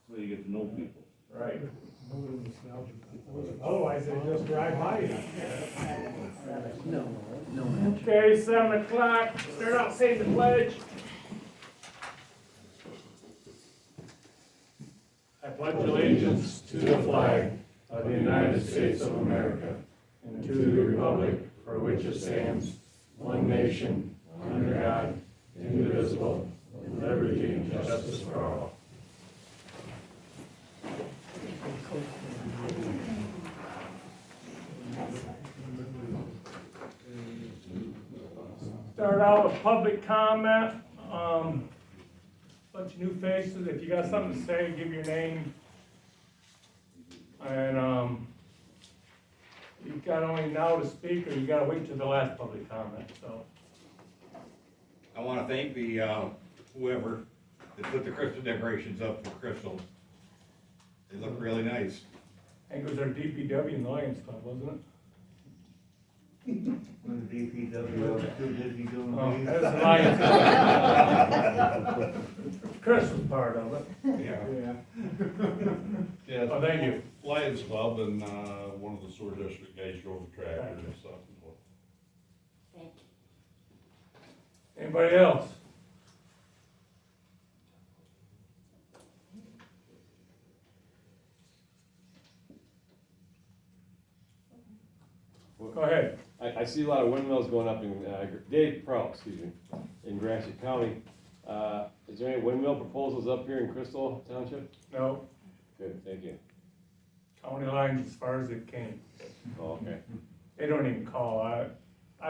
So you get to know people. Right. Otherwise, they just drive by you. No. Okay, 7:00, start out saying the pledge. I pledge allegiance to the flag of the United States of America and to the republic for which it stands, one nation, under God, indivisible, with liberty and justice for all. Start out with public comment. Bunch of new faces. If you got something to say, give your name. And you've got only now to speak, or you gotta wait till the last public comment. So I want to thank the, whoever that put the Christmas decorations up for Crystal. They look really nice. I think it was our DPW and Lions Club, wasn't it? When the DPW was too busy doing Oh, these. that was the Lions Club. Chris was part of it. Yeah. Yeah, Oh, thank you. Lions Club and, one of the sewer district guys drove the tractor and stuff. Anybody else? Go ahead. I see a lot of windmills going up in, Dave Prowl, excuse me, in Gratiot County. Is there any windmill proposals up here in Crystal Township? No, Good, thank you. county lines as far as it came. Oh, okay. They don't even call. I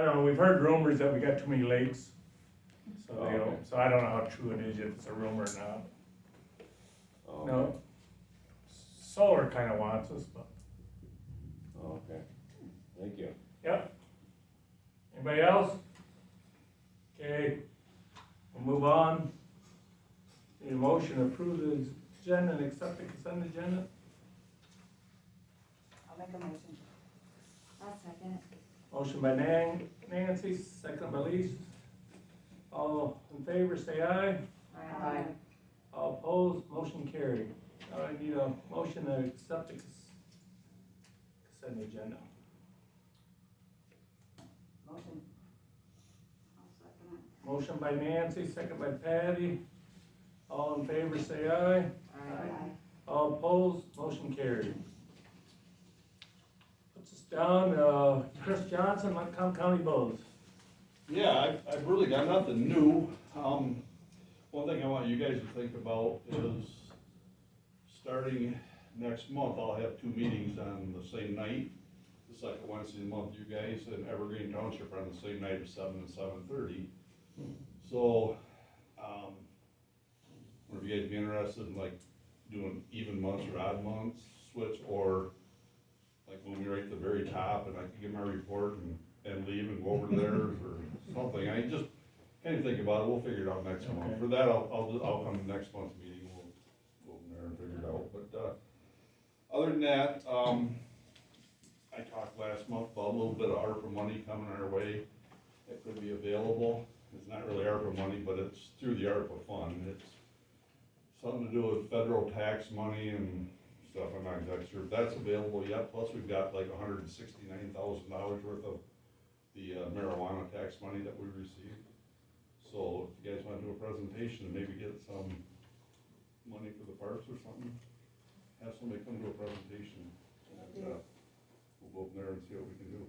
don't know, we've heard rumors that we got too many lakes. So they Okay. don't, so I don't know how true it is, if it's a rumor or not. Oh, No. Solar kinda wants us, but, oh, okay, thank you. yep. Anybody else? Okay, we'll move on. Need a motion to approve the agenda and accept the consent agenda? I'll make a motion. I'll second. Motion by Nancy, second by Lise. All in favor, say aye. Aye. All opposed, motion carried. Now I need a motion to accept the consent agenda. Motion. I'll second it. Motion by Nancy, second by Patty. All in favor, say aye. Aye. All opposed, motion carried. Puts us down, Chris Johnson, Montcalm County Bows. Yeah, I've really got nothing new. One thing I want you guys to think about is, starting next month, I'll have 2 meetings on the same night. The second Wednesday of the month, you guys and Evergreen Township are on the same night at 7 and 7:30. So, would you guys be interested in like doing even months or odd months, switch, or like move me right to the very top and I can give my report and leave and go over to theirs or something? I just kind of think about it, we'll figure it out next month. Okay. For that, I'll come to next month's meeting, we'll go from there and figure it out. But, other than that, I talked last month about a little bit of ARPA money coming our way that could be available. It's not really ARPA money, but it's through the ARPA fund. It's something to do with federal tax money and stuff. I'm not exactly sure if that's available yet. Plus, we've got like $169,000 worth of the marijuana tax money that we received. So if you guys want to do a presentation and maybe get some money for the parks or something, have somebody come do a presentation. And we'll go from there and see what we can do.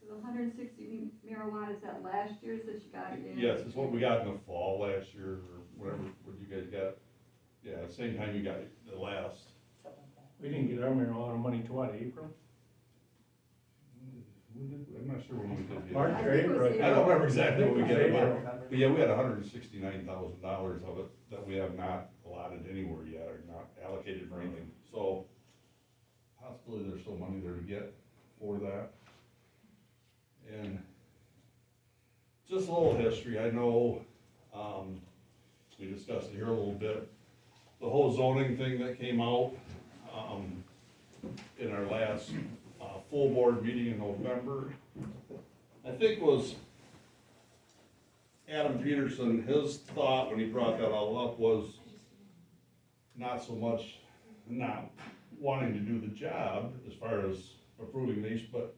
So the 160 marijuana, is that last year's that you got in? Yes, it's what we got in the fall last year, or whatever, what you guys got. Yeah, same time you got the last. We didn't get our marijuana money to what, April? I'm not sure when we did. get it. March or I think it was April? I don't remember exactly what we I think get, it was April. but yeah, we had $169,000 of it that we have not allotted anywhere yet, or not allocated for anything. So possibly there's still money there to get for that. And just a little history, I know, we discussed it here a little bit, the whole zoning thing that came out, in our last, full board meeting in November. I think was Adam Peterson, his thought when he brought that all up was, not so much not wanting to do the job as far as approving these, but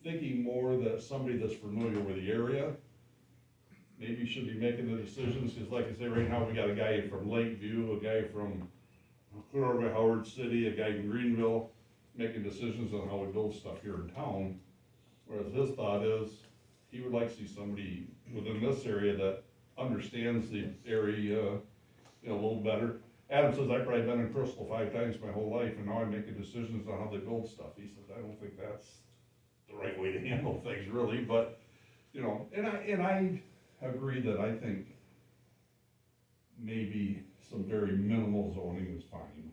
thinking more that somebody that's familiar with the area maybe should be making the decisions, because like I say, right now, we got a guy from Lakeview, a guy from clear over by Howard City, a guy from Greenville, making decisions on how we build stuff here in town. Whereas his thought is, he would like to see somebody within this area that understands the area, a little better. Adam says, I've probably been in Crystal 5 times my whole life, and now I'm making decisions on how they build stuff. He says, I don't think that's the right way to handle things, really, but, and I agree that I think maybe some very minimal zoning is fine.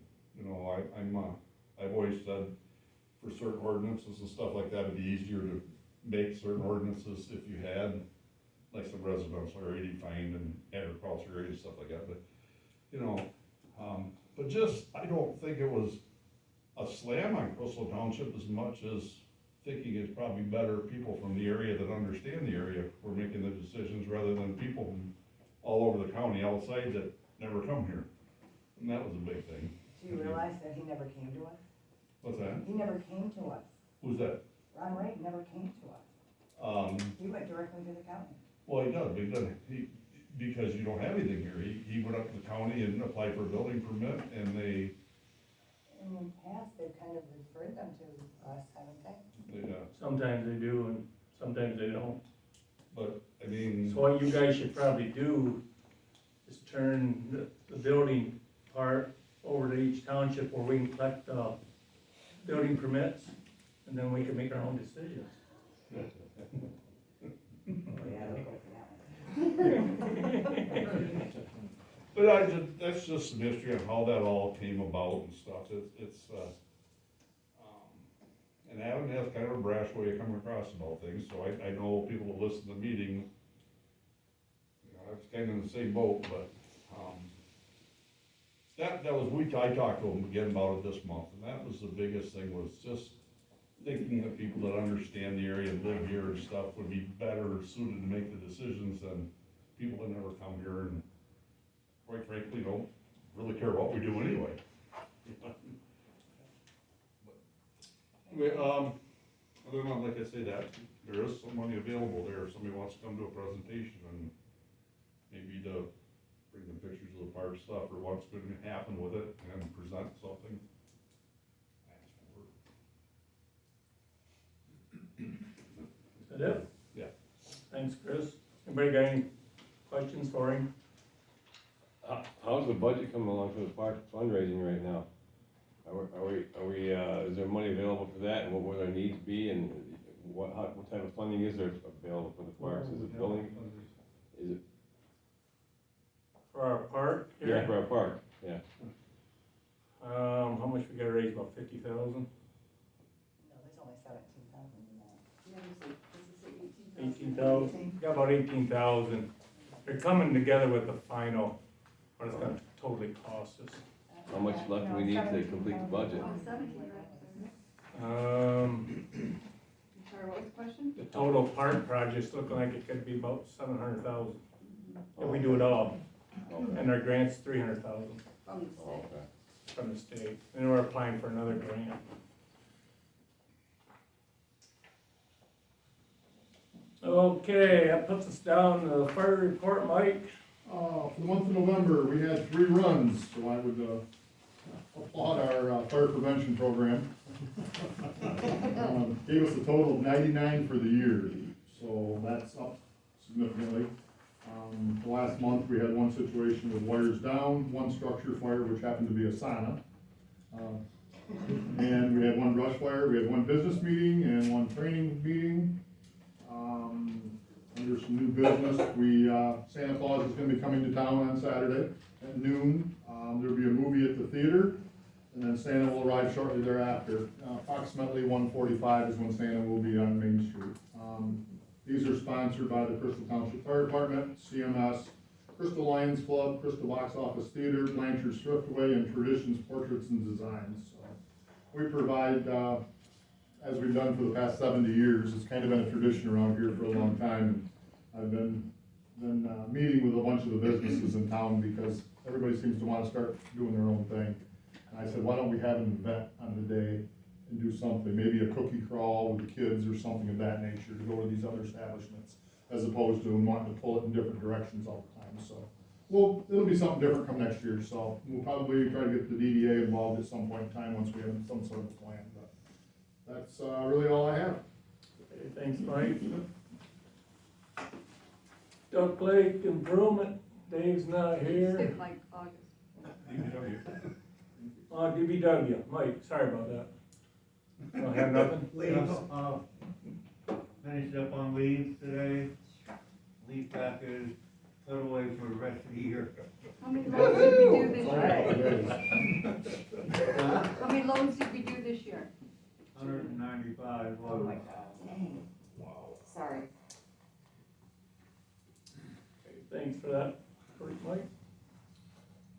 I've always said for certain ordinances and stuff like that, it'd be easier to make certain ordinances if you had like some residential area defined and agriculture area and stuff like that, but, but just, I don't think it was a slam on Crystal Township as much as thinking it's probably better people from the area that understand the area were making the decisions rather than people from all over the county outside that never come here. And that was a big thing. Do you realize that he never came to us? What's that? He never came to us. Who's that? Ron Wright never came to us. He went directly to the county. Well, he does, but because you don't have anything here. He went up to the county and applied for a building permit, and they, In the past, they've kind of referred them to us, haven't they? Sometimes they do and sometimes they don't. but, I mean. So what you guys should probably do is turn the building part over to each township where we can collect the building permits, and then we can make our own decisions. Oh, yeah, they'll go for that one. But that's just some history on how that all came about and stuff. And Adam has kind of a brash way of coming across about things, so I know people that listen to the meeting, it's kind of in the same boat, but, I talked to him again about it this month, and that was the biggest thing, was just thinking that people that understand the area and live here and stuff would be better suited to make the decisions than people that never come here and, quite frankly, don't really care what we do anyway. Anyway, other than, like I say, that, there is some money available there if somebody wants to come to a presentation and maybe to bring the pictures of the park stuff or what's going to happen with it and present something. Ask for it. Is that it? Yeah. Thanks, Chris. Anybody got any questions for him? How's the budget coming along for the park fundraising right now? Are we, is there money available for that, and what would our needs be, and what type of funding is there available for the parks? Is it building, is it? For our park here? Yeah, for our park, yeah. How much we gotta raise, about 50,000? No, there's only 17,000 in that. Yeah, this is 18,000. 18,000, got about 18,000. They're coming together with the final, what it's gonna totally cost us. How much left do we need to complete the budget? Oh, 17, right? Sorry, what was the question? The total park project's looking like it could be about 700,000 if we do it all. Okay. And our grant's 300,000 From the state. Okay. from the state, and we're applying for another grant. Okay, that puts us down to the fire report, Mike. For the month of November, we had 3 runs, so I would applaud our fire prevention program. Gave us a total of 99 for the year, so that's up significantly. The last month, we had one situation with wires down, one structure fire, which happened to be a sauna. And we had one brush fire, we had one business meeting and one training meeting. Under some new business, Santa Claus is gonna be coming to town on Saturday at noon. There'll be a movie at the theater, and then Santa will arrive shortly thereafter. Approximately 1:45 is when Santa will be on Main Street. These are sponsored by the Crystal Township Fire Department, CMS, Crystal Lions Club, Crystal Box Office Theater, Blanchard's Thriftway, and Traditions Portraits and Designs. So we provide, as we've done for the past 70 years, it's kind of been a tradition around here for a long time. I've been meeting with a bunch of the businesses in town because everybody seems to wanna start doing their own thing. And I said, why don't we have an event on the day and do something, maybe a cookie crawl with the kids or something of that nature to go to these other establishments, as opposed to wanting to pull it in different directions all the time, so. Well, it'll be something different come next year, so we'll probably try to get the DDA involved at some point in time once we have some sort of plan, but that's, really all I have. Okay, thanks, Mike. Duck Lake Improvement, Dave's not here. Skip like August. DBW, Mike, sorry about that. Don't have nothing? Leaves, finished up on leaves today. Leaf packers, put away for the rest of the year. How many loads did we do this Right. year? How many loads did we do this year? 195 Oh my loads. God. Dang. Wow. Sorry. Okay, thanks for that, first, Mike.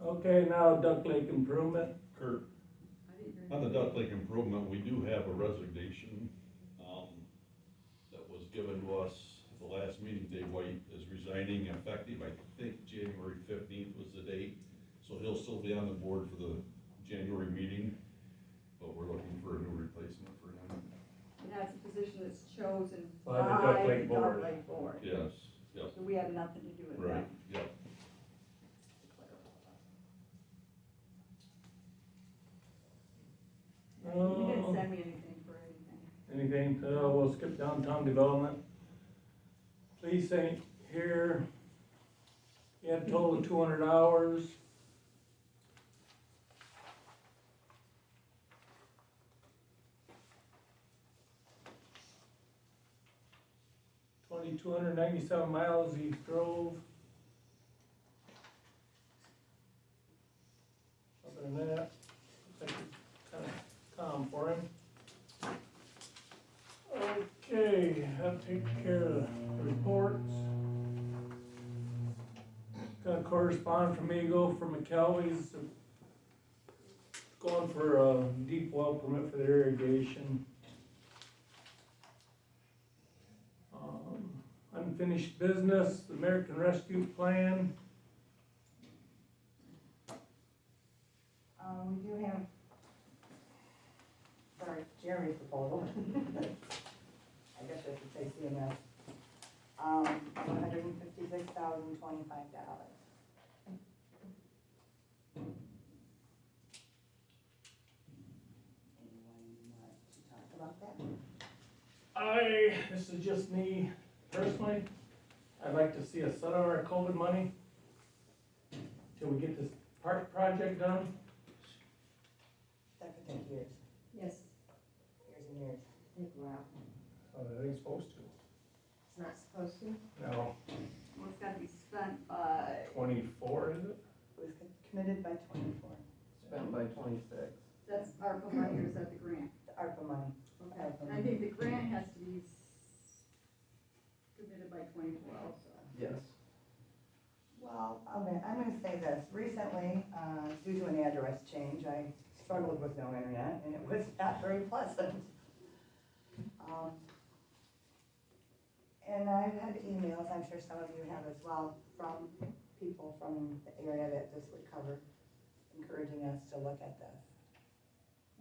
Okay, now Duck Lake Improvement. Kurt, I didn't hear on the Duck Lake improvement, we do have a resignation, that was given to us at the last meeting. Dave White is resigning effective, I think January 15th was the date. So he'll still be on the board for the January meeting, but we're looking for a new replacement for him. And that's a position that's chosen By the Duck Lake the Duck Board. Lake Board. Yes, yep, So we have nothing to do with that. right, yep. You didn't send me anything for anything. Anything, we'll skip downtown development. Police ain't here. He had a total of 200 hours. Two hundred 97 miles he drove. Other than that, I think it's kind of calm for him. Okay, that takes care of the reports. Got a correspondence from Eagle from McKelvey's going for a deep well permit for their irrigation. Unfinished business, the American Rescue Plan. We do have, sorry, Jeremy's proposal. I guess I should say CMS. $156,025. Anyone want to talk about that? This is just me personally, I'd like to see us set on our COVID money till we get this park project done. That could take years, Yes. years and years. Take a while. It ain't supposed to. It's not supposed to? No, Well, it's gotta be spent by, 24, is it? It was committed by 24, Spent by 26. that's ARPA money or is that the grant? the ARPA money. Okay, and I think the grant has to be committed by 24 also. Yes. Well, I'm gonna say this, recently, due to an address change, I struggled with no internet, and it was not very pleasant. And I've had emails, I'm sure some of you have as well, from people from the area that this would cover, encouraging us to look at this.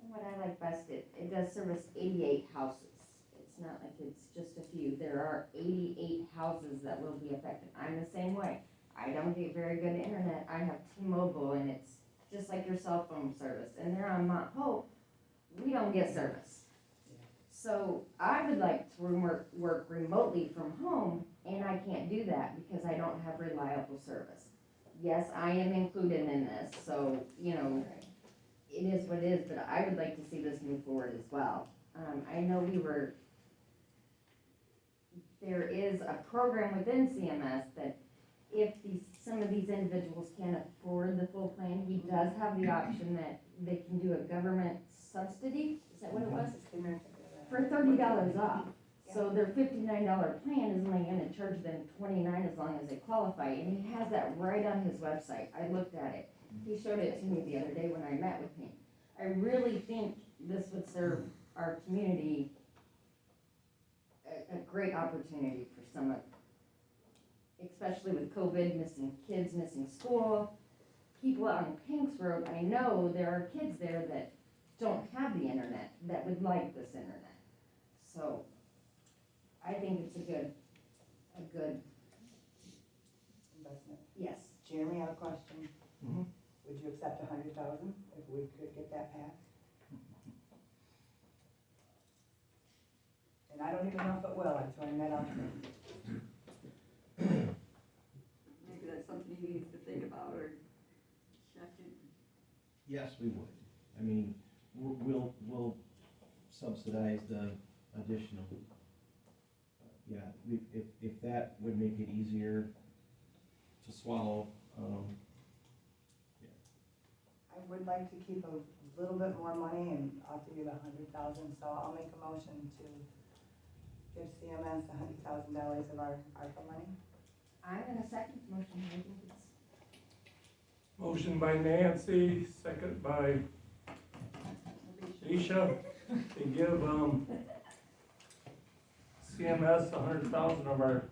And what I like best, it does service 88 houses. It's not like it's just a few. There are 88 houses that will be affected. I'm the same way. I don't get very good internet. I have T-Mobile and it's just like your cell phone service. And they're on Mount Hope, we don't get service. So I would like to work remotely from home, and I can't do that because I don't have reliable service. Yes, I am included in this, so, you know, it is what it is, but I would like to see this move forward as well. I know there is a program within CMS that if some of these individuals can't afford the full plan, he does have the option that they can do a government subsidy, is that what it was? For $30 off. So their $59 plan is only gonna charge them $29 as long as they qualify, and he has that right on his website. I looked at it. He showed it to me the other day when I met with him. I really think this would serve our community a great opportunity for some of especially with COVID, missing kids, missing school. People on Pinks Road, I know there are kids there that don't have the internet, that would like this internet. So, I think it's a good, Investment. yes. Jeremy, I have a question. Mhm. Would you accept 100,000 if we could get that passed? And I don't even know if it will, I'm throwing that out there. Maybe that's something he needs to think about or check in. Yes, we would. I mean, we'll subsidize the additional. Yeah, if that would make it easier to swallow, I would like to keep a little bit more money and offer you the 100,000, so I'll make a motion to give CMS $100,000 of our ARPA money. I'm gonna second the motion, I think it's, Motion by Nancy, second by Isha, to give, CMS 100,000 of our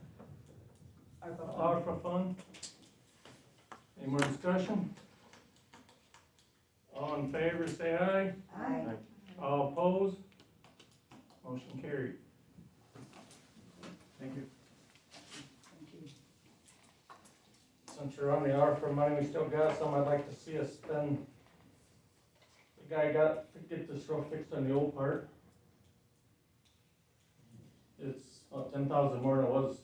ARPA fund. ARPA fund. Any more discussion? All in favor, say aye. Aye. All opposed? Motion carried. thank you. Thank you. Since you're on the ARPA money, we still got some, I'd like to see us spend. The guy get this roof fixed on the old part. It's about 10,000 more than it was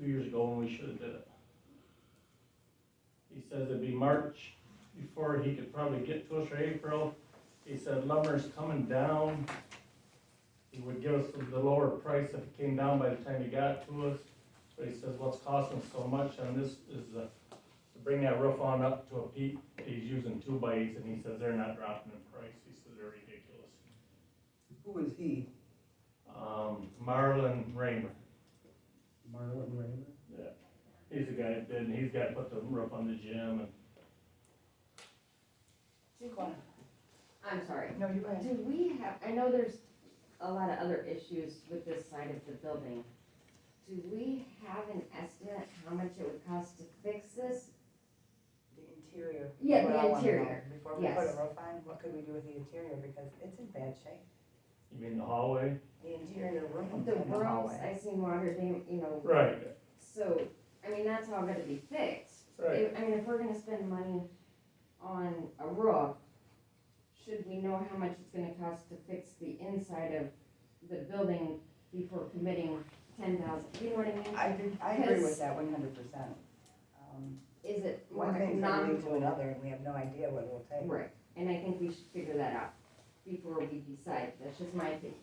2 years ago when we should've did it. He says it'd be March before he could probably get to us, or April. He said lumber's coming down. He would give us the lower price if it came down by the time he got to us. But he says what's costing so much, and this is to bring that roof on up to a peak. He's using 2x8s, and he says they're not dropping in price. He says they're ridiculous. Who is he? Marlon Raymer. Marlon Raymond? Yeah. He's the guy that did, and he's got to put the roof on the gym, and Go on. I'm sorry. No, you go ahead. Do we have, I know there's a lot of other issues with this side of the building. Do we have an estimate how much it would cost to fix this? The interior. Yeah, What the I wanna know. interior. Before we put Yes. a roof on, what could we do with the interior, because it's in bad shape. you mean the hallway? The interior room The in the rooms, hallway. I seen water, they, Right. so, I mean, that's all gonna be fixed. Right. I mean, if we're gonna spend money on a roof, should we know how much it's gonna cost to fix the inside of the building before committing 10,000, you know what I mean? I agree with that 100%. Is it more One thing's gonna lead to economical? another, and we have no idea what it'll take. Right, and I think we should figure that out before we decide, that's just my opinion.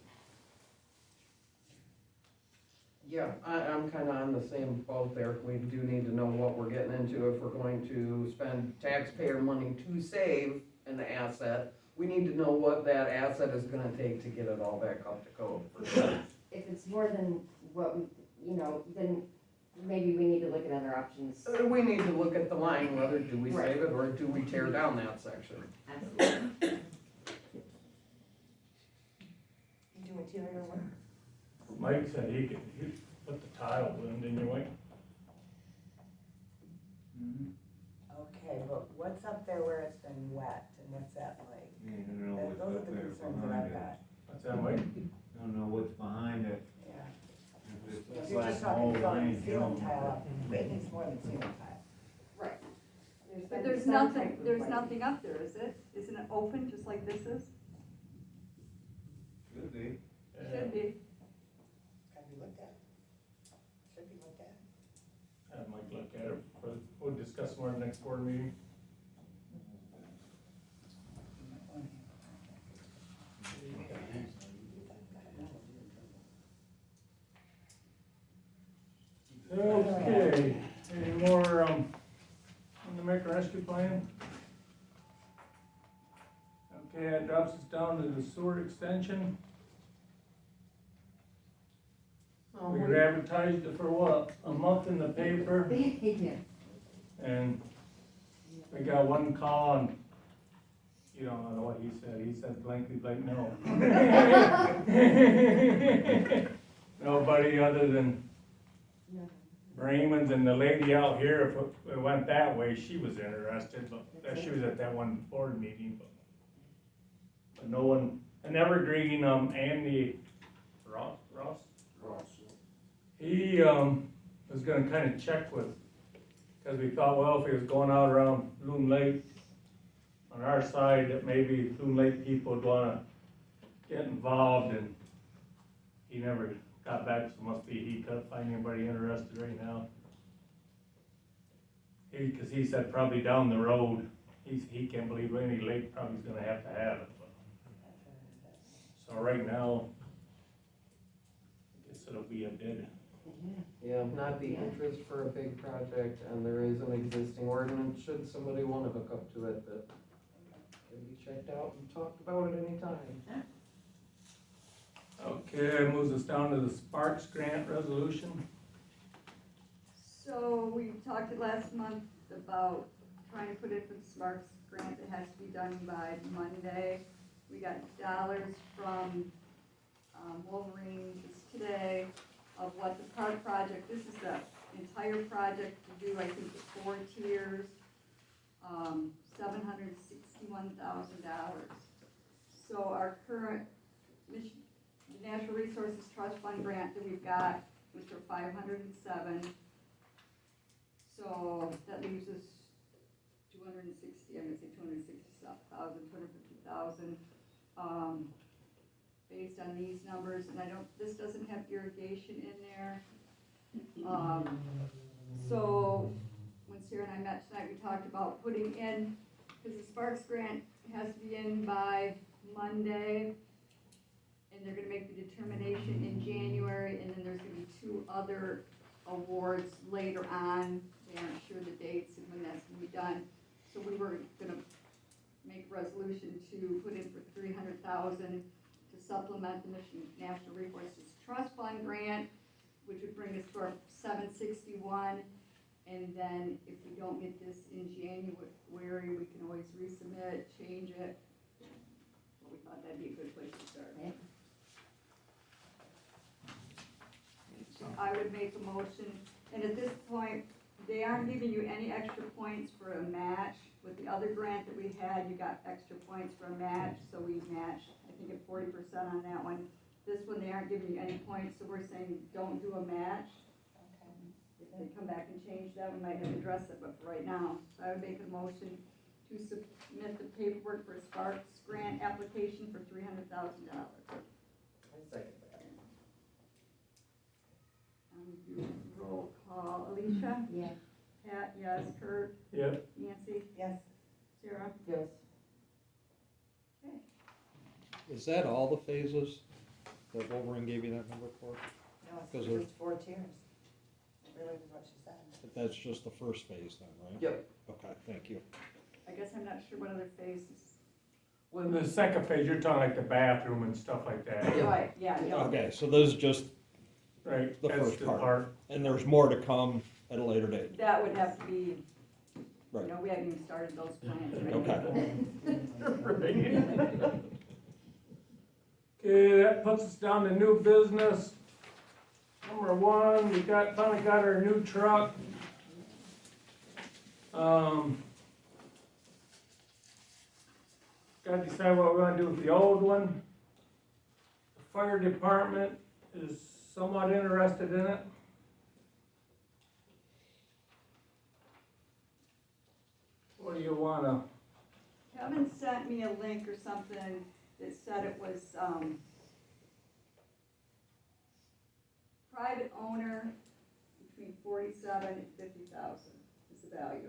Yeah, I'm kinda on the same boat there. We do need to know what we're getting into if we're going to spend taxpayer money to save an asset. We need to know what that asset is gonna take to get it all back up to code. If it's more than what, then maybe we need to look at other options. We need to look at the line, whether do we Right. save it or do we tear down that section? Absolutely. You do interior work? Mike said he could put the tile in, didn't you, Mike? Okay, but what's up there where it's been wet, and what's that like? You don't know what's Those are up the there concerns that behind I've it. got, What's that, Mike? Don't know what's behind it. yeah. If it's If a you're flat just wall, talking I filling ain't ceiling dealing tile with up, it needs more than ceiling tile. Right. But been there's some nothing, type of there's lighting. nothing up there, is it? Isn't it open just like this is? Could be. Should be. Gotta be looked at. Should be looked at. Have Mike look at it, we'll discuss more in the next board meeting. Okay, any more, on the American Rescue Plan? Okay, that drops us down to the sewer extension. Oh, We advertised it for what, a month in the paper, Yeah. and we got one call and you don't know what he said blankly blank no. Nobody other than Raymond's, and the lady out here, if it went that way, she was interested, but she was at that one board meeting, but no one, and Evergreen, Andy Ross, he, was gonna kinda check with, cause we thought, well, if he was going out around Loon Lake on our side, that maybe Loon Lake people would wanna get involved, and he never got back, so must be he couldn't find anybody interested right now. Cause he said probably down the road, he can't believe any lake probably is gonna have to have it, but. So right now, I guess it'll be a bid. Yeah, not the interest for a big project, and there is an existing ordinance, should somebody wanna hook up to it, that can be checked out and talked about at any time. Okay, moves us down to the Sparks Grant resolution. So we talked it last month about trying to put in for the Sparks grant that has to be done by Monday. We got dollars from Wolverine just today of what the park project, this is the entire project to do, I think, the 4 tiers, $761,000. So our current Natural Resources Trust Fund grant that we've got was for 507. So that leaves us 260, I'm gonna say 260,000, 250,000, based on these numbers, and this doesn't have irrigation in there. So when Sarah and I met tonight, we talked about putting in, because the Sparks grant has to be in by Monday, and they're gonna make the determination in January, and then there's gonna be 2 other awards later on. They aren't sure the dates and when that's gonna be done. So we were gonna make a resolution to put in for 300,000 to supplement the Michigan National Resources Trust Fund grant, which would bring us to our 761. And then if we don't get this in January, we can always resubmit, change it. But we thought that'd be a good place to start. So I would make a motion, and at this point, they aren't giving you any extra points for a match. With the other grant that we had, you got extra points for a match, so we matched, I think, at 40% on that one. This one, they aren't giving you any points, so we're saying don't do a match. If they come back and change that, we might have to address it, but for right now, so I would make a motion to submit the paperwork for a Sparks grant application for $300,000. I second that. Do roll call. Alicia? Yeah. Pat, yes. Kurt? Yep. Nancy? Yes. Sarah? Yes. Okay. Is that all the phases that Wolverine gave you that number for? No, Because it's just 4 tiers. Really is what she said. But that's just the first phase then, right? Yep. Okay, thank you. I guess I'm not sure what other phases. Well, the second phase, you're talking like the bathroom and stuff like that. Right, yeah, yeah. Okay, so those just, Right, The that's first the part. part. and there's more to come at a later date. That would have to be, Right. we haven't even started those plans, right? Okay. Okay, that puts us down to new business. Number 1, we finally got our new truck. Gotta decide what we're gonna do with the old one. The fire department is somewhat interested in it. What do you wanna? Kevin sent me a link or something that said it was, private owner between 47 and 50,000 is the value,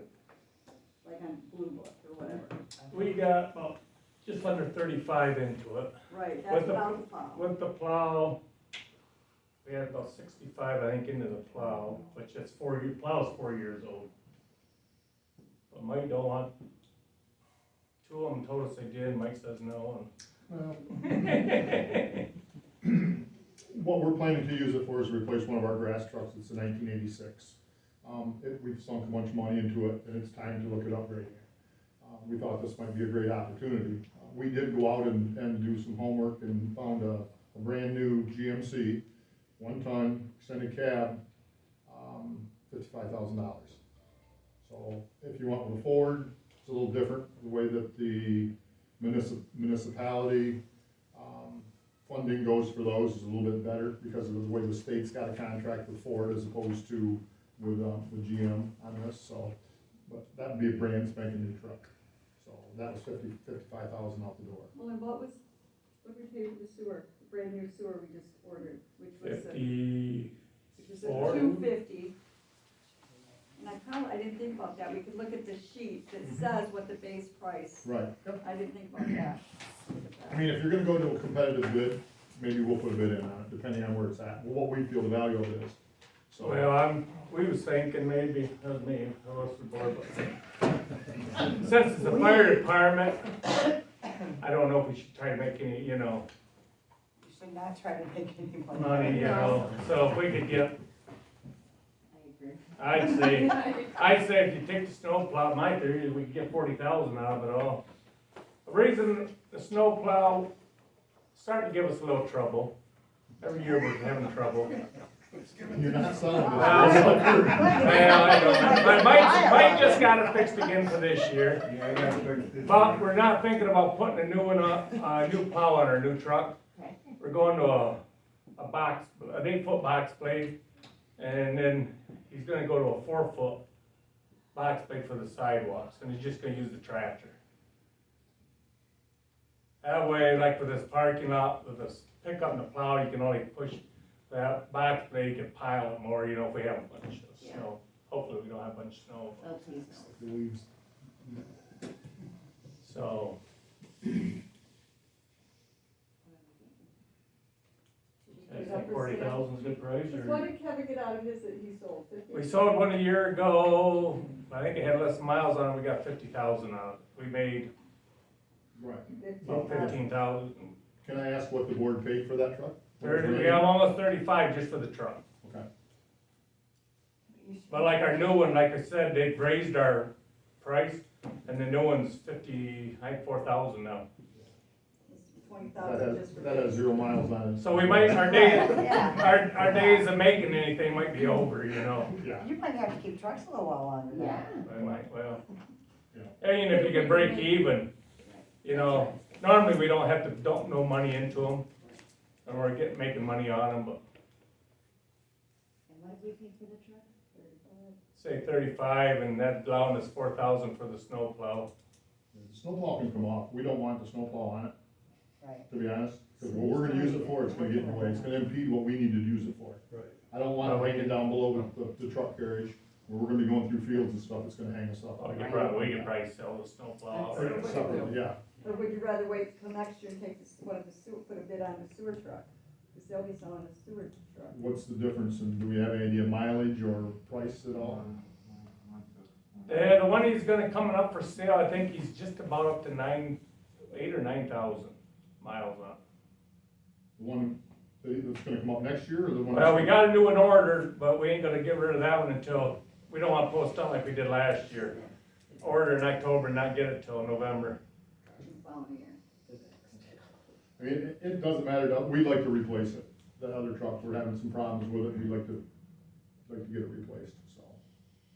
like on Blue Book or whatever. We got about just under 35 into it. Right, With that's the- without the plow. With the plow, we had about 65, I think, into the plow, which is plow's 4 years old. But Mike don't want, 2 of them told us they did, Mike says no, Well, and. what we're planning to use it for is replace one of our grass trucks. It's a 1986. We've sunk a bunch of money into it, and it's time to look at upgrading it. We thought this might be a great opportunity. We did go out and do some homework and found a brand new GMC, 1-ton extended cab, $55,000. So if you went with a Ford, it's a little different, the way that the municipality, funding goes for those is a little bit better because of the way the state's got a contract with Ford as opposed to with GM on this, so. But that'd be a brand spanking new truck. So that was $55,000 out the door. Well, and what did we pay for the sewer, the brand new sewer we just ordered, which was a 54. $250. And I didn't think about that, we could look at the sheet that says what the base price, Right. Yep. I didn't think about that. Look at I that. mean, if you're gonna go to a competitive bid, maybe we'll put a bid in on it, depending on where it's at, what we feel the value of it is. So. Well, we was thinking maybe, that was me, I was the board, but since it's a fire department, I don't know if we should try to make any, You should not try to make any money. money, so if we could get, I agree. I'd say if you take the snow plow, my theory is we could get 40,000 out of it all. The reason the snow plow starting to give us a little trouble, every year we're having trouble. You're not selling this. Well, I know, but Mike just got it fixed again for this year. Yeah, I gotta fix this. But we're not thinking about putting a new one up, a new plow on our new truck. Okay. We're going to an 8-foot box blade, and then he's gonna go to a 4-foot box blade for the sidewalks, and he's just gonna use the tractor. That way, like for this parking lot, with this pickup and the plow, you can only push that box blade, you can pile it more, if we have a bunch of snow. Hopefully, we don't have a bunch of snow. Oh, please no. The leaves. So, I think 40,000 is a good price, What or? did Kevin get out of his that he sold, 50? We sold one a year ago, I think it had less miles on it, we got 50,000 out of it. We made Right. about 15,000. Can I ask what the board paid for that truck? We have almost 35 just for the truck. Okay. But like our new one, like I said, they've raised our price, and the new one's 4,000 now. 20,000 just for. That has 0 miles on it. So we might, our days, Yeah. our days of making anything might be over, Yeah. You might have to keep trucks a little while longer than Yeah. that. I might, well. Yeah. And if you can break even, normally we don't have to dump no money into them, and we're making money on them, but And what did we pay for the truck? say 35, and that's allowing us 4,000 for the snow plow. The snowplow can come off, we don't want the snowplow on it, Right. to be honest, because what we're gonna use it for, it's gonna get in the way, it's gonna impede what we need to use it for. Right. I don't want it hanging down below the truck carriage, where we're gonna be going through fields and stuff, it's gonna hang us up. Oh, we could probably sell the snow plow outright. Separately, yeah. Or would you rather wait till next year and take put a bid on the sewer truck? Because they'll be selling a sewer truck. What's the difference, and do we have any idea mileage or price at all? Yeah, the one he's gonna coming up for sale, I think he's just about up to 8 or 9,000 miles on. The one that's gonna come up next year, or the one? Well, we got a new one ordered, but we ain't gonna get rid of that one until, we don't wanna post on like we did last year. Order in October and not get it till November. I mean, it doesn't matter, we'd like to replace it, that other truck, we're having some problems with it, we'd like to get it replaced, so.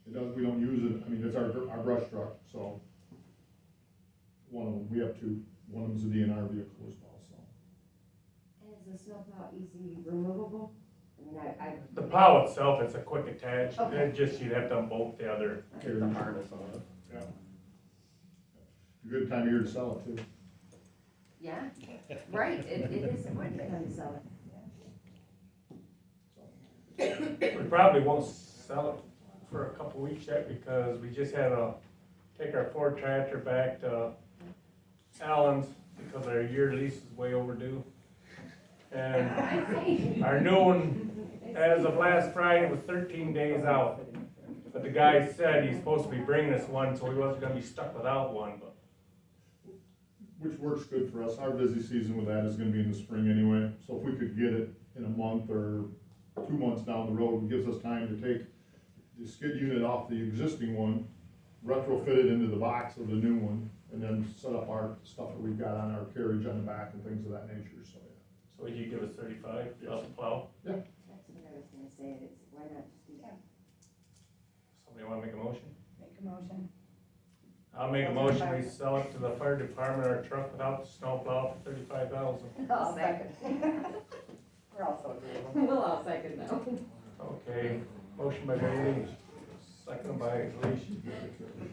We don't use it, I mean, it's our brush truck, so. One of them, we have two, one of them's a DNR vehicle as well, so. And is the snowplow easy removable? I mean, I. The plow itself, it's a quick attach, Okay. it just, you'd have to unbolt the other. Get the harness on it. Yeah. Good time of year to sell it too. Yeah, right, it is a good time to sell it. We probably won't sell it for a couple weeks yet, because we just had to take our Ford tractor back to Allen's, because our year lease is way overdue. And our new one, as of last Friday, was 13 days out. But the guy said he's supposed to be bringing us one, so he wasn't gonna be stuck without one, but. Which works good for us, our busy season with that is gonna be in the spring anyway, so if we could get it in a month or 2 months down the road, it gives us time to take the skid unit off the existing one, retrofit it into the box of the new one, and then set up our stuff that we've got on our carriage on the back and things of that nature, so yeah. So would you give us 35 plus the plow? That's what I was gonna say, why not just do that? Somebody wanna make a motion? Make a motion. I'll make a motion, we sell it to the fire department, our truck without the snowplow for $35,000. I'll second. We're also agreeable. Well, I'll second that. Okay, motion by Bailey, second by Alicia.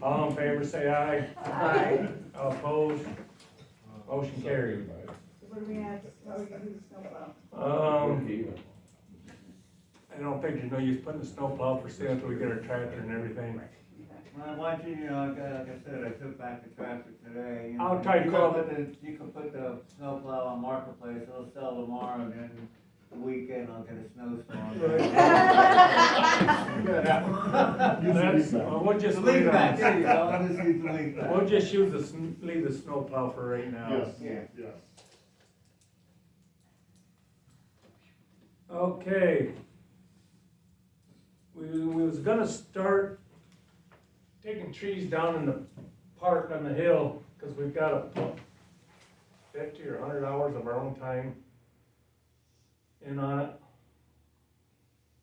All in favor, say aye. Aye. All opposed? Motion carried. What do we have, oh, we can do the snowplow. I don't think there's no use putting the snowplow for sale until we get our tractor and everything. Well, once you know, like I said, I took back the tractor today. You know, I'll try to you call can put the- You can put the snowplow on Marketplace, it'll sell tomorrow, and then the weekend I'll get a snowstorm. That's, we'll just The leave leaf back, there you it. go, I'll just use the leaf back. We'll just use leave the snowplow for right now. Yes, Yeah. yes. Okay. We was gonna start taking trees down in the park on the hill, cause we've gotta put 50 or 100 hours of our own time in on it.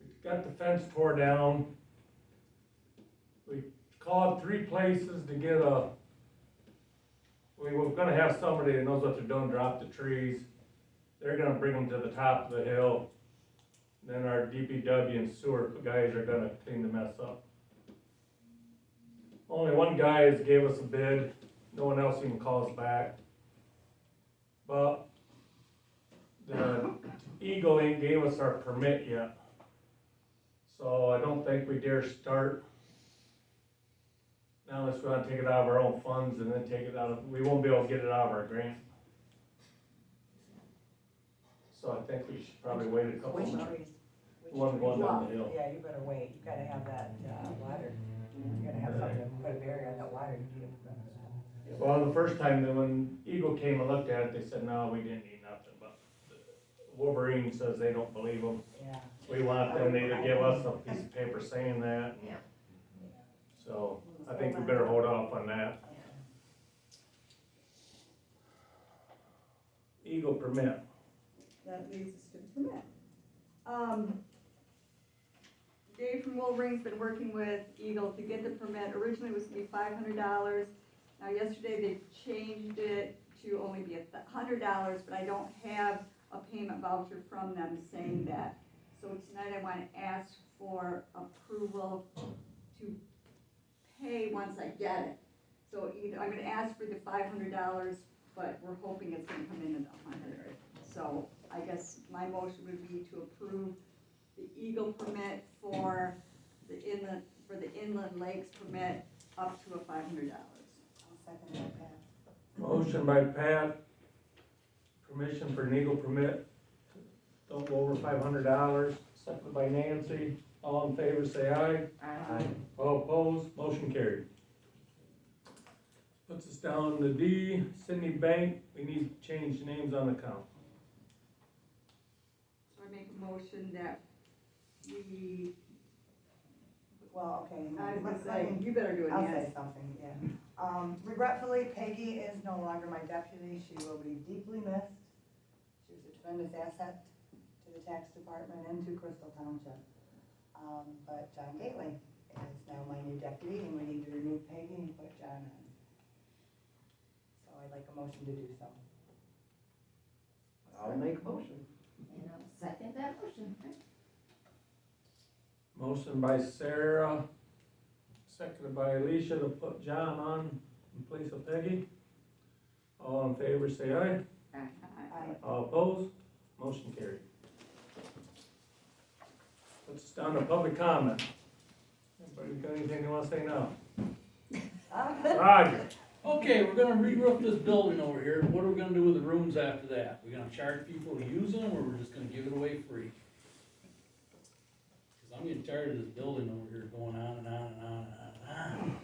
We got the fence tore down. We called 3 places to get we were gonna have somebody that knows what they're doing, drop the trees. They're gonna bring them to the top of the hill. Then our DPW and sewer guys are gonna clean the mess up. Only one guy has gave us a bid, no one else even calls back. But the Eagle ain't gave us our permit yet. So I don't think we dare start. Now unless we wanna take it out of our own funds and then take it out of, we won't be able to get it out of our grant. So I think we should probably wait a couple Which months. trees? One going down the hill. Yeah, you better wait, you gotta have that, water, you gotta have something to put a barrier on that water to keep it from. Well, the first time that when Eagle came and looked at it, they said, no, we didn't need nothing, but Wolverine says they don't believe them. Yeah. We want them to either give us a piece of paper saying that. Yeah. So I think we better hold off on that. Eagle permit. That leads us to the permit. Dave from Wolverine's been working with Eagle to get the permit. Originally it was to be $500. Now yesterday they changed it to only be $100, but I don't have a payment voucher from them saying that. So tonight I want to ask for approval to pay once I get it. So either, I'm gonna ask for the $500, but we're hoping it's gonna come in at $100. So I guess my motion would be to approve the Eagle permit for the inland lakes permit up to $500. I'll second that, Pat. Motion by Pat, permission for an Eagle permit, don't go over $500, seconded by Nancy. All in favor, say aye. Aye. All opposed, motion carried. Puts us down to D, Sydney Bank, we need to change names on the account. So I make a motion that we, Well, okay. I was gonna let say, me- you better do it, I'll yes. say something, yeah. Regretfully, Peggy is no longer my deputy, she will be deeply missed. She was a tremendous asset to the tax department and to Crystal Township. But John Gately is now my new deputy, and we need to remove Peggy and put John on. So I'd like a motion to do so. I'll make a motion. And I'll second that motion. Motion by Sarah, seconded by Alicia to put John on in place of Peggy. All in favor, say aye. Aye. All opposed, motion carried. Puts us down to public comment. Anybody got anything they wanna say now? Roger. Okay, we're gonna re-roof this building over here, what are we gonna do with the rooms after that? We gonna charge people to use them, or we're just gonna give it away free? Cause I'm getting tired of this building over here going on and on and on and on and on.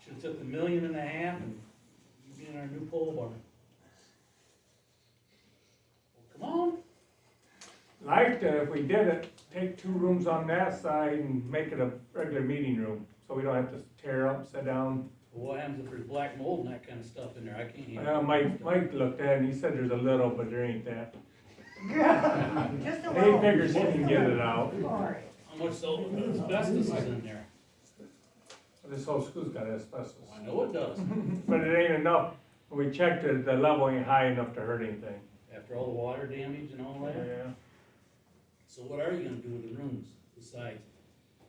Should've took $1.5 million and be in our new pole barn. Well, come on. Like, if we did it, take 2 rooms on that side and make it a regular meeting room, so we don't have to tear up, sit down. Well, what happens if there's black mold and that kinda stuff in there? I can't handle it. Well, Mike looked at it and he said there's a little, but there ain't that. Just a He little. figures he can get it out. How much asbestos is in there? This whole school's got asbestos. I know it does, But it ain't enough. We checked it, the level ain't high enough to hurt anything. after all the water damage and all that. Yeah. So what are you gonna do with the rooms besides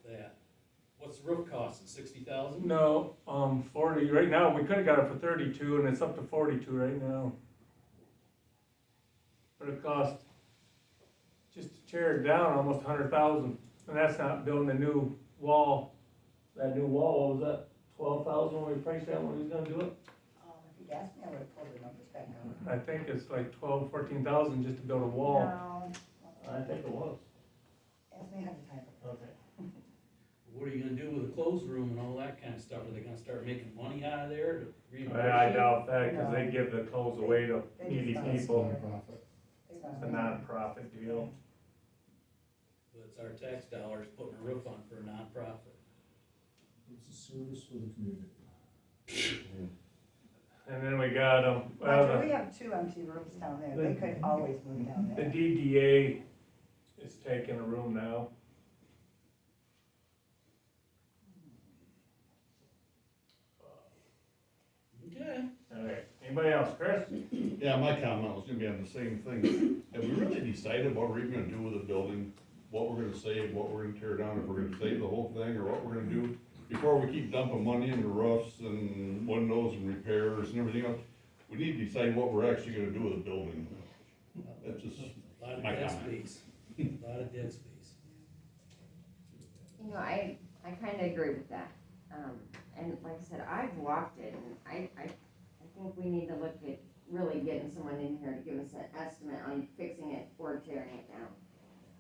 that? What's the roof costing, 60,000? No, 40, right now, we could've got it for 32 and it's up to 42 right now. But it cost, just to tear it down, almost 100,000, and that's not building a new wall. That new wall, what was that 12,000 when we priced that when we was gonna do it? If you'd asked me, I would have pulled the numbers back out. I think it's like 14,000 just to build a wall. No, I think it was. ask me ahead of time. Okay. What are you gonna do with the closed room and all that kind of stuff? Are they gonna start making money out of there to reimburse I you? doubt that, cause they give the clothes away to They needy just- people. Nonprofit. It's a non-profit deal. But it's our tax dollars putting a roof on for a nonprofit. It's a service for the community. And then we got, Roger, we have 2 empty rooms down there, they could always move down the there. DDA is taking a room now. Okay. Alright, anybody else, Chris? Yeah, my comment was gonna be on the same thing. Have we really decided what we're even gonna do with the building? What we're gonna save, what we're gonna tear down, if we're gonna save the whole thing, or what we're gonna do? Before we keep dumping money into roofs and windows and repairs and everything else, we need to decide what we're actually gonna do with the building. That's just A lot of my dead comment. space, a lot of dead space. You know, I kinda agree with that. And like I said, I've walked it, and I think we need to look at really getting someone in here to give us an estimate on fixing it or tearing it down.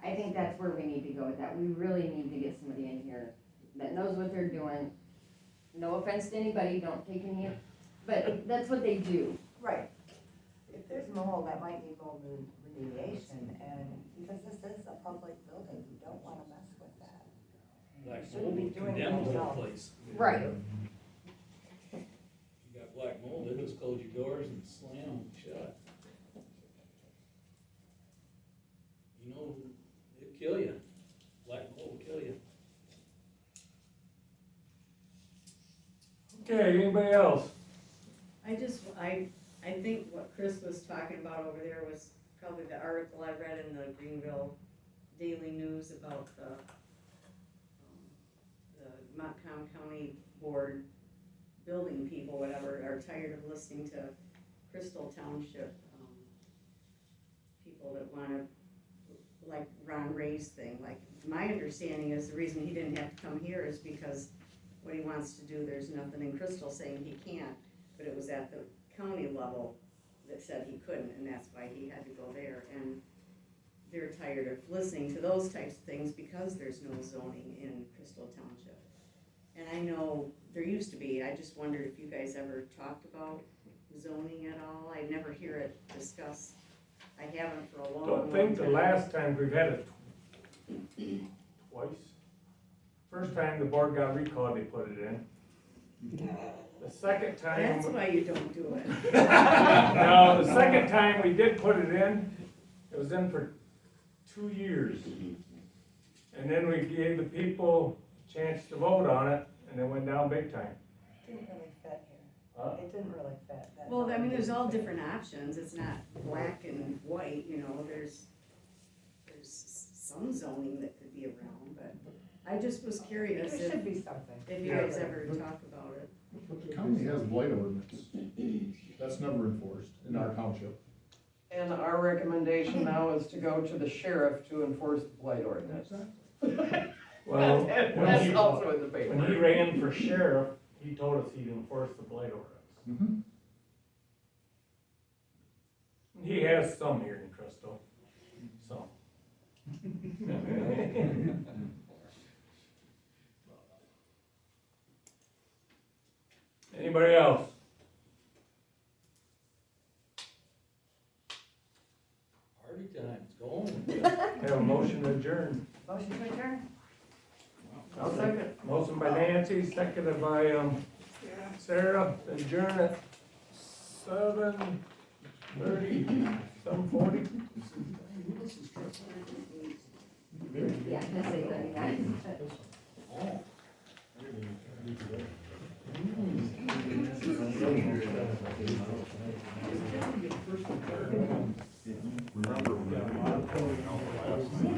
I think that's where we need to go with that. We really need to get somebody in here that knows what they're doing. No offense to anybody, don't take any, but that's what they do. Right. If there's mold, that might need mold remediation, and because this is a public building, you don't wanna mess with that. Black Shouldn't mold be would doing condemn the it whole yourself. place. Right. You got black mold, they just close your doors and slam them shut. You know, it'll kill you. Black mold will kill you. Okay, anybody else? I think what Chris was talking about over there was probably the article I read in the Greenville Daily News about the Montcalm County Board building people, whatever, are tired of listening to Crystal Township, people that wanna, like Ron Ray's thing, like, my understanding is the reason he didn't have to come here is because what he wants to do, there's nothing in Crystal saying he can't, but it was at the county level that said he couldn't, and that's why he had to go there, and they're tired of listening to those types of things because there's no zoning in Crystal Township. And I know there used to be, I just wondered if you guys ever talked about zoning at all, I never hear it discussed. I haven't for a long, long time. Don't think the last time we've had it twice. First time the board got recalled, they put it in. The second time. That's why you don't do it. No, the second time we did put it in, it was in for 2 years. And then we gave the people a chance to vote on it, and it went down big time. It didn't really fit Huh? here. It didn't really fit. That's Well, all. I mean, there's all different options, it's not black and white, you know, there's some zoning that could be around, but I just was curious There if should be something. you guys ever talk about it. But the county has blight ordinance. That's never enforced in our township. And our recommendation now is to go to the sheriff to enforce the blight ordinance. Well, That's also in the when he paper. ran for sheriff, he told us he'd enforce the blight ordinance. Mm-hmm. He has some here in Crystal, some. Anybody else? Party time, it's going. Have a motion to adjourn. Motion to adjourn? I'll second. Motion by Nancy, seconded by, Sarah, to adjourn at 7:30, 7:40. Yeah, that's 8:39. Remember, we got a lot of, last night.